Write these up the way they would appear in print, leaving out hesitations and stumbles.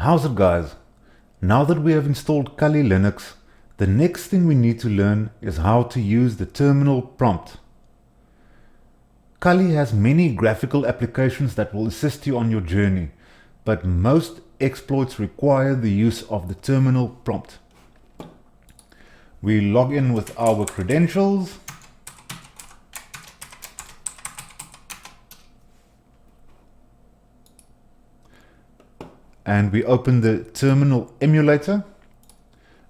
How's it, guys? Now that we have installed Kali Linux, the next thing we need to learn is how to use the terminal prompt. Kali has many graphical applications that will assist you on your journey, but most exploits require the use of the terminal prompt. We log in with our credentials. And we open the terminal emulator.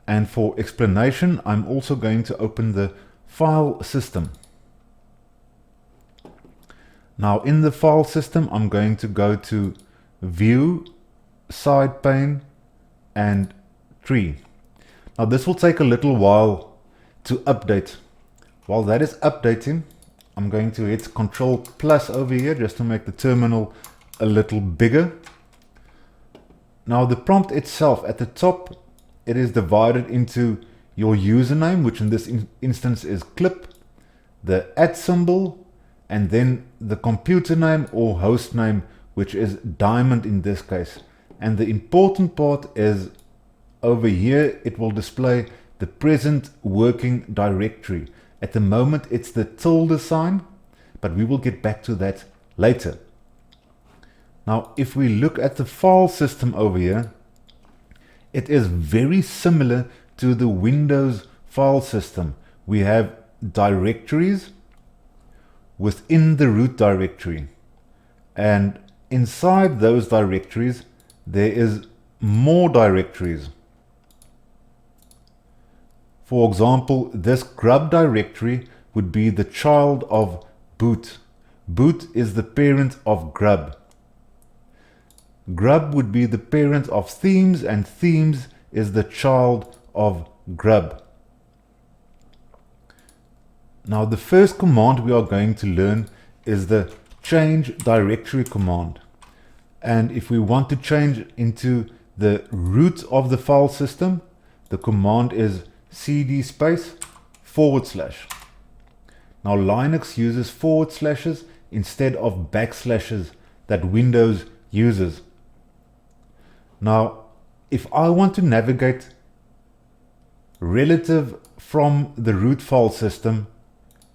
And for explanation, I'm also going to open the file system. Now in the file system, I'm going to go to View, Side Pane, and Tree. Now this will take a little while to update. While that is updating, I'm going to hit Ctrl+ over here just to make the terminal a little bigger. Now the prompt itself, at the top, it is divided into your username, which in this instance is clip, the @ symbol, and then the computer name or host name, which is diamond in this case. And the important part is over here, it will display the present working directory. At the moment, it's the tilde sign, but we will get back to that later. Now, if we look at the file system over here, it is very similar to the Windows file system. We have directories within the root directory, and inside those directories there is more directories. For example, this grub directory would be the child of boot. Boot is the parent of grub. Grub would be the parent of themes, and themes is the child of grub. Now the first command we are going to learn is the change directory command. And if we want to change into the root of the file system, the command is cd space /. Now Linux uses forward slashes instead of backslashes that Windows uses. Now, if I want to navigate relative from the root file system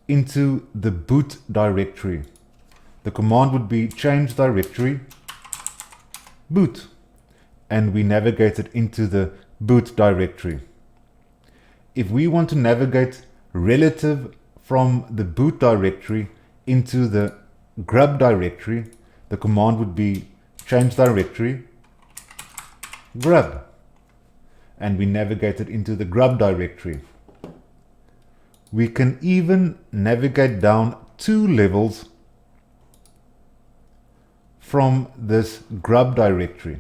into the boot directory, the command would be change directory boot, and we navigate it into the boot directory. If we want to navigate relative from the boot directory into the grub directory, the command would be change directory grub, and we navigate it into the grub directory. We can even navigate down 2 levels from this grub directory.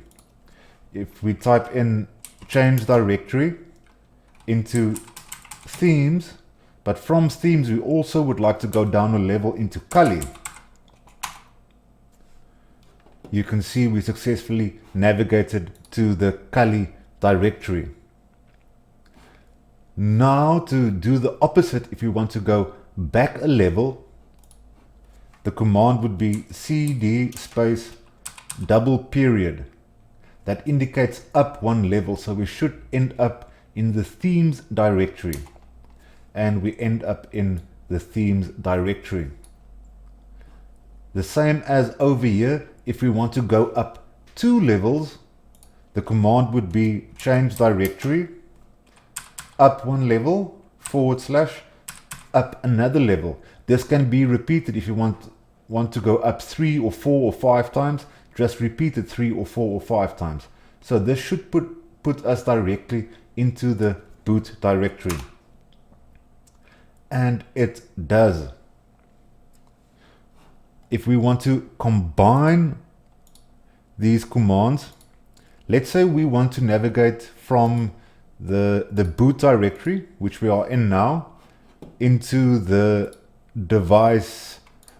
If we type in change directory into themes, but from themes we also would like to go down a level into Kali, you can see we successfully navigated to the Kali directory. Now to do the opposite, if you want to go back a level, the command would be cd space /. That indicates up 1 level, so we should end up in the themes directory, and we end up in the themes directory. The same as over here, if we want to go up 2 levels, the command would be change directory up 1 level / up another level. This can be repeated if you want to go up 3 or 4 or 5 times. Just repeat it 3 or 4 or 5 times. So this should put us directly into the boot directory. And it does. If we want to combine these commands, let's say we want to navigate from the boot directory, which we are in now, into the device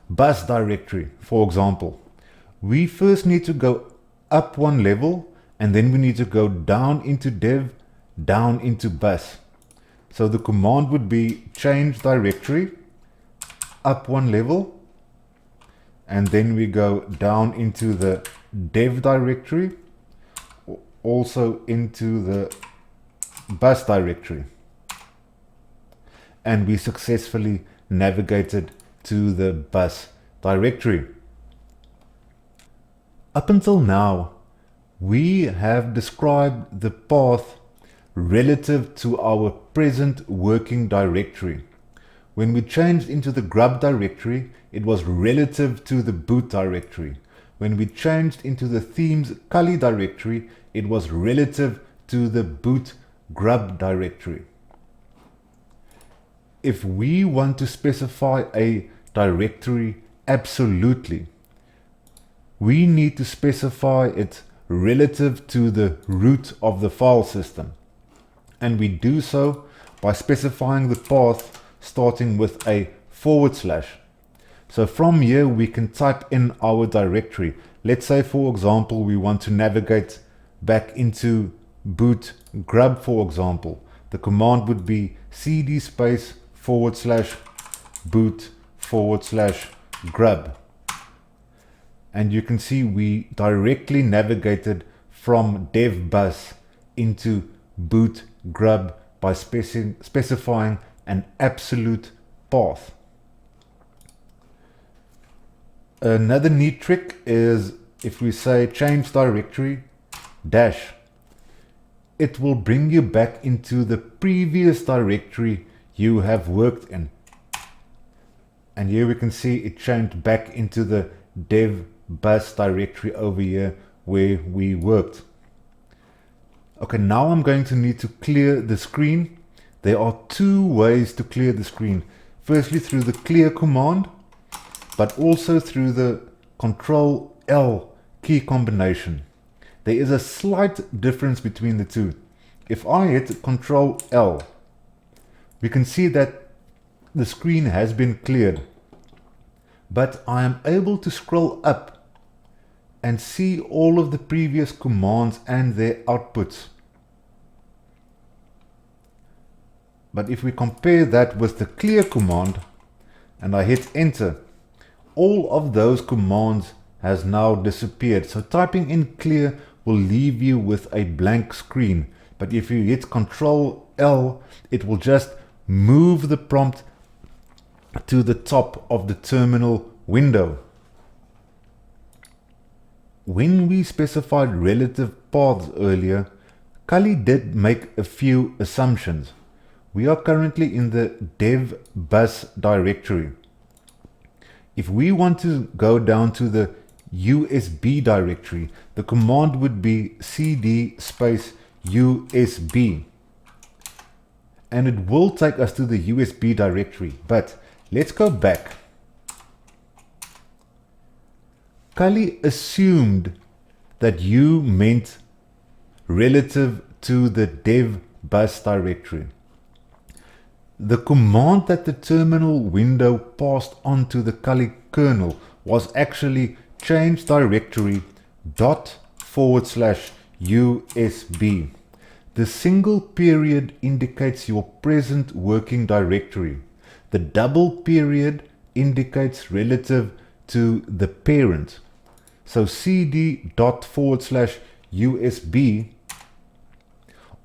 bus directory, for example. We first need to go up 1 level, and then we need to go down into dev, down into bus. So the command would be change directory up 1 level, and then we go down into the dev directory, also into the bus directory. And we successfully navigated to the bus directory. Up until now, we have described the path relative to our present working directory. When we changed into the grub directory, it was relative to the boot directory. When we changed into the themes Kali directory, it was relative to the boot grub directory. If we want to specify a directory absolutely, we need to specify it relative to the root of the file system. And we do so by specifying the path starting with a /. So from here we can type in our directory. Let's say, for example, we want to navigate back into boot grub, for example. The command would be cd space /boot /grub. And you can see we directly navigated from dev bus into boot grub by specifying an absolute path. Another neat trick is if we say change directory dash, it will bring you back into the previous directory you have worked in. And here we can see it changed back into the dev bus directory over here where we worked. Okay, now I'm going to need to clear the screen. There are two ways to clear the screen. Firstly, through the clear command, but also through the Control L key combination. There is a slight difference between the two. If I hit Control L, we can see that the screen has been cleared, but I am able to scroll up and see all of the previous commands and their outputs. But if we compare that with the clear command and I hit enter, all of those commands has now disappeared. So typing in clear will leave you with a blank screen, but if you hit Control L, it will just move the prompt to the top of the terminal window. When we specified relative paths earlier, Kali did make a few assumptions. We are currently in the dev bus directory. If we want to go down to the USB directory, the command would be cd space USB. And it will take us to the USB directory. But let's go back. Kali assumed that you meant relative to the dev bus directory. The command that the terminal window passed on to the Kali kernel was actually change directory ./USB. The single period indicates your present working directory. The double period indicates relative to the parent. So cd./USB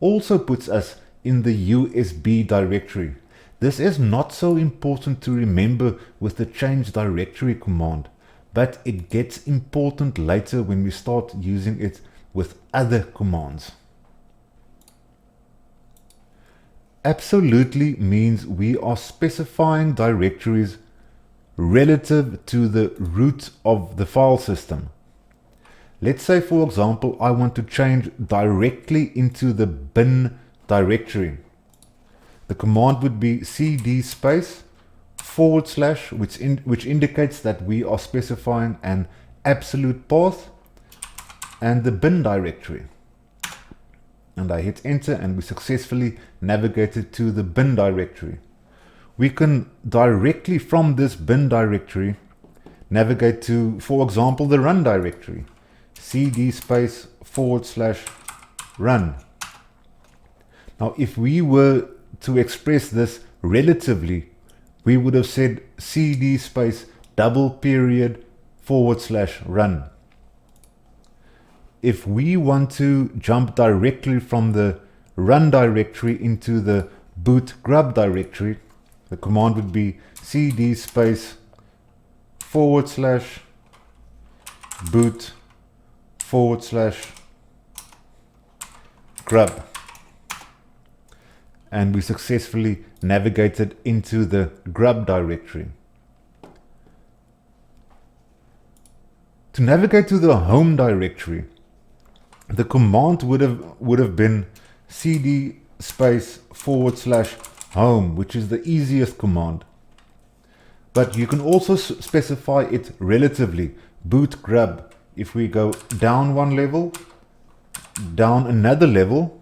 also puts us in the USB directory. This is not so important to remember with the change directory command, but it gets important later when we start using it with other commands. Absolutely means we are specifying directories relative to the root of the file system. Let's say, for example, I want to change directly into the bin directory. The command would be cd space /, which indicates that we are specifying an absolute path and the bin directory. And I hit enter and we successfully navigated to the bin directory. We can directly from this bin directory navigate to, for example, the run directory. cd space /run. Now, if we were to express this relatively, we would have said cd space /run. if we want to jump directly from the run directory into the boot grub directory, the command would be cd space / boot / grub. And we successfully navigated into the grub directory. To navigate to the home directory, the command would have been cd space / home, which is the easiest command. But you can also specify it relatively, boot grub. If we go down one level, down another level,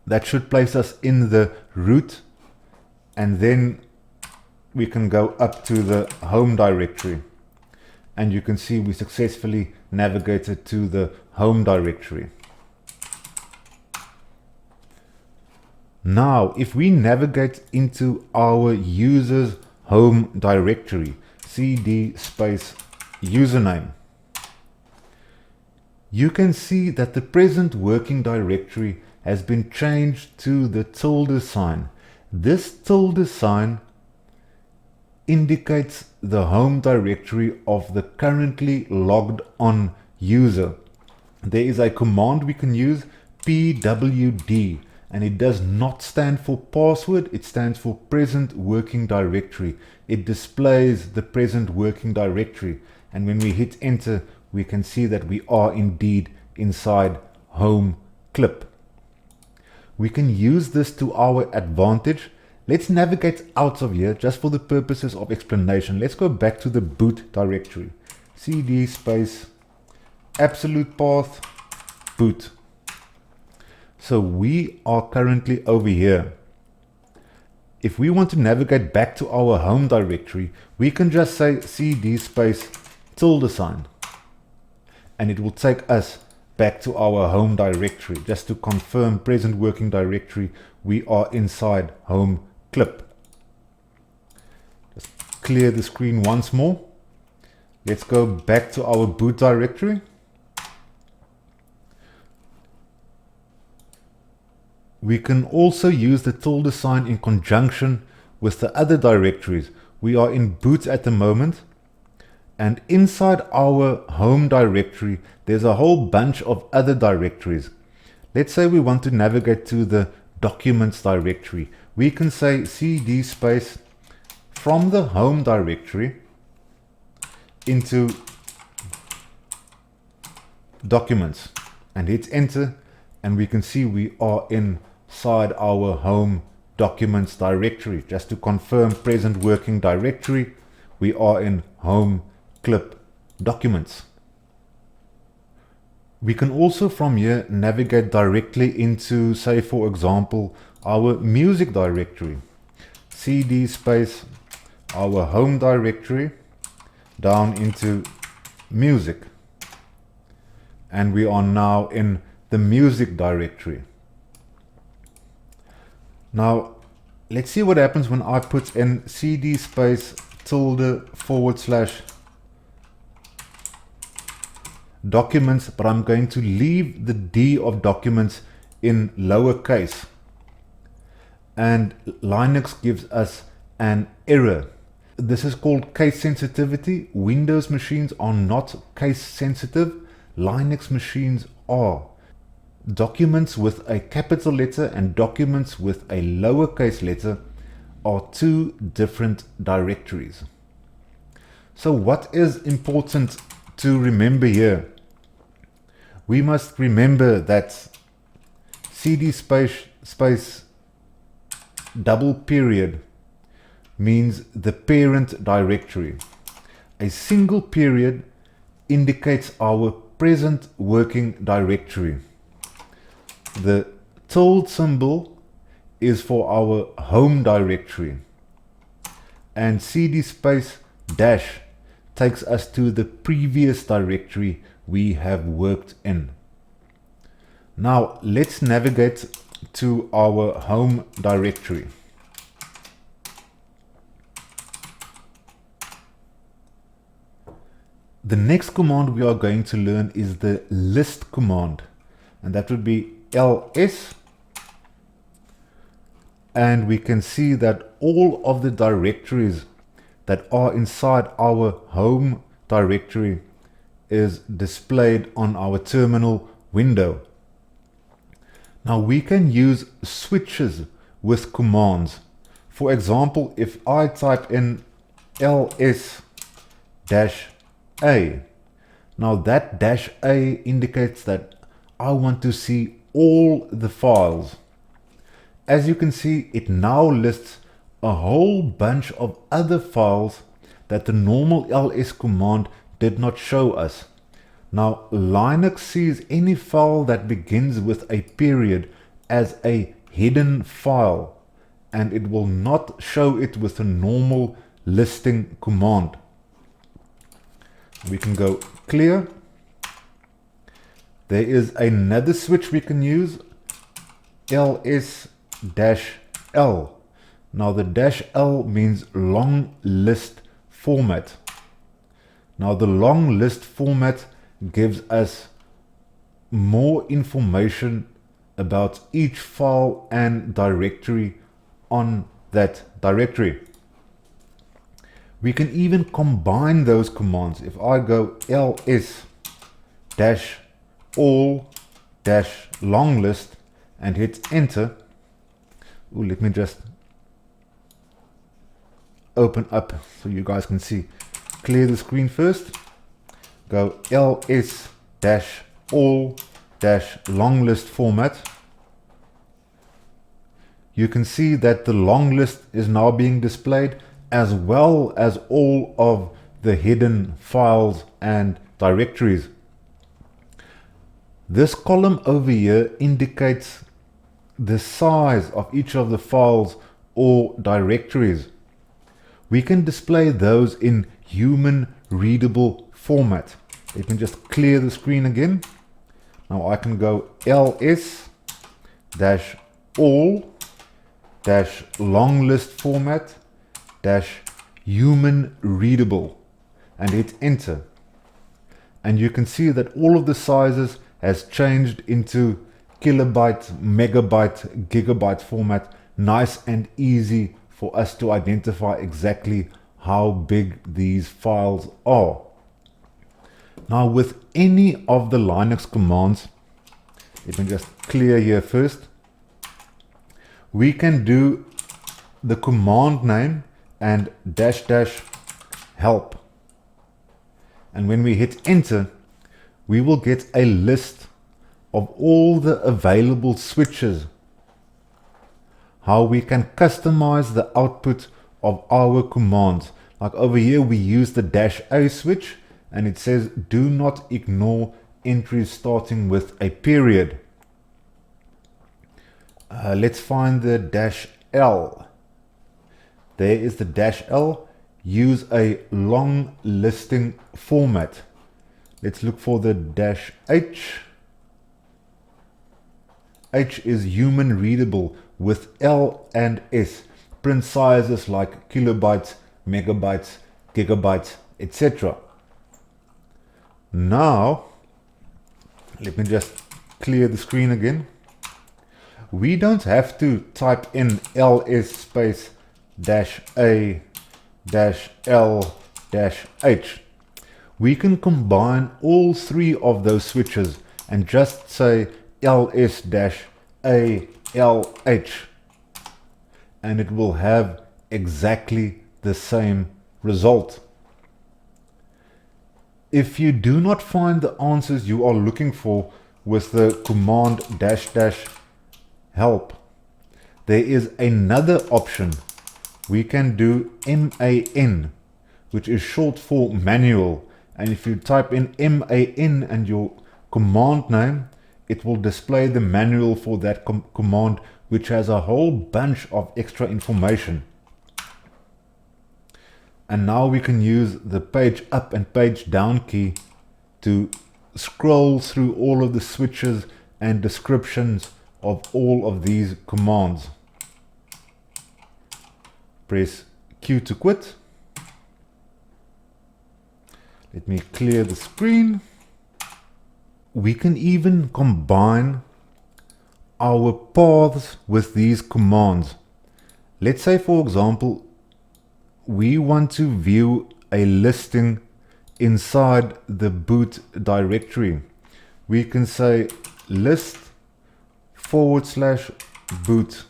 that should place us in the root, and then we can go up to the home directory. And you can see we successfully navigated to the home directory. Now, if we navigate into our user's home directory, cd space username, you can see that the present working directory has been changed to the tilde sign. This tilde sign indicates the home directory of the currently logged on user. There is a command we can use, pwd, and it does not stand for password, it stands for present working directory. It displays the present working directory, and when we hit enter, we can see that we are indeed inside home clip. We can use this to our advantage. Let's navigate out of here just for the purposes of explanation. Let's go back to the boot directory. cd space absolute path boot. So we are currently over here. If we want to navigate back to our home directory, we can just say cd space tilde sign, and it will take us back to our home directory. Just to confirm present working directory, we are inside home clip. Just clear the screen once more. Let's go back to our boot directory. We can also use the tilde sign in conjunction with the other directories. We are in boot at the moment, and inside our home directory there's a whole bunch of other directories. Let's say we want to navigate to the documents directory. We can say cd space from the home directory into documents and hit enter, and we can see we are inside our home documents directory. Just to confirm present working directory, we are in home clip documents. We can also from here navigate directly into, say for example, our music directory. cd space our home directory down into music, and we are now in the music directory. Now let's see what happens when I put in cd space tilde / documents, but I'm going to leave the D of documents in lowercase, and Linux gives us an error. This is called case sensitivity. Windows machines are not case sensitive, Linux machines are. Documents with a capital letter and documents with a lowercase letter are two different directories. So what is important to remember here? We must remember that cd space double period means the parent directory. A single period indicates our present working directory. The tilde symbol is for our home directory, and cd space dash takes us to the previous directory we have worked in. Now let's navigate to our home directory. The next command we are going to learn is the list command, and that would be ls, and we can see that all of the directories that are inside our home directory is displayed on our terminal window. Now we can use switches with commands. For example, if I type in ls-a, now that -a indicates that I want to see all the files. As you can see, it now lists a whole bunch of other files that the normal ls command did not show us. Now, Linux sees any file that begins with a period as a hidden file, and it will not show it with a normal listing command. We can go clear. There is another switch we can use, ls-l. Now the -l means long list format. Now the long list format gives us more information about each file and directory on that directory. We can even combine those commands. If I go ls-all-long list and hit enter, let me just open up so you guys can see. Clear the screen first. Go ls-all-long list format. You can see that the long list is now being displayed, as well as all of the hidden files and directories. This column over here indicates the size of each of the files or directories. We can display those in human readable format. You can just clear the screen again. Now I can go ls-all-long list format human readable and hit enter. And you can see that all of the sizes has changed into kilobyte, megabyte, gigabyte format. Nice and easy for us to identify exactly how big these files are. Now with any of the Linux commands, you can just clear here first. We can do the command name and --help. And when we hit enter, we will get a list of all the available switches, how we can customize the output of our commands. Like over here, we use the -a switch, and it says do not ignore entries starting with a period. Let's find the -l. There is the -l. Use a long listing format. Let's look for the -h. H is human readable with L and S. Print sizes like kilobytes, megabytes, gigabytes, etc. Now, let me just clear the screen again. We don't have to type in ls space -a -l-h. We can combine all three of those switches and just say ls-a-l-h, and it will have exactly the same result. If you do not find the answers you are looking for with the command --help, there is another option. We can do man, which is short for manual. And if you type in man and your command name, it will display the manual for that command, which has a whole bunch of extra information. And now we can use the page up and page down key to scroll through all of the switches and descriptions of all of these commands. Press Q to quit. Let me clear the screen. We can even combine our paths with these commands. Let's say, for example, we want to view a listing inside the boot directory. We can say list /boot.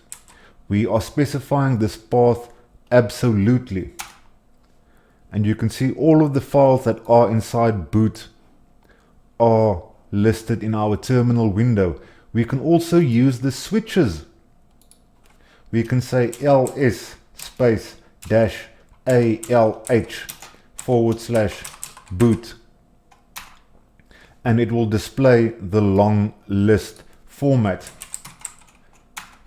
We are specifying this path absolutely. And you can see all of the files that are inside boot are listed in our terminal window. We can also use the switches. We can say ls space dash ALH /boot, and it will display the long list format.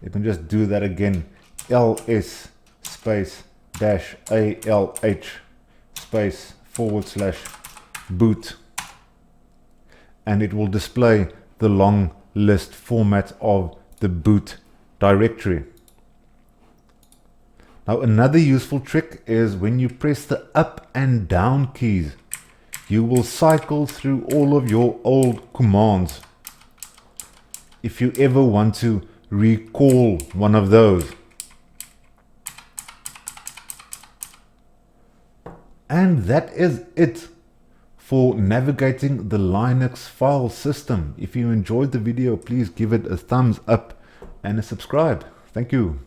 Let me just do that again. ls space dash ALH space /boot, and it will display the long list format of the boot directory. Now, another useful trick is when you press the up and down keys, you will cycle through all of your old commands if you ever want to recall one of those. And that is it for navigating the Linux file system. If you enjoyed the video, please give it a thumbs up and a subscribe. Thank you.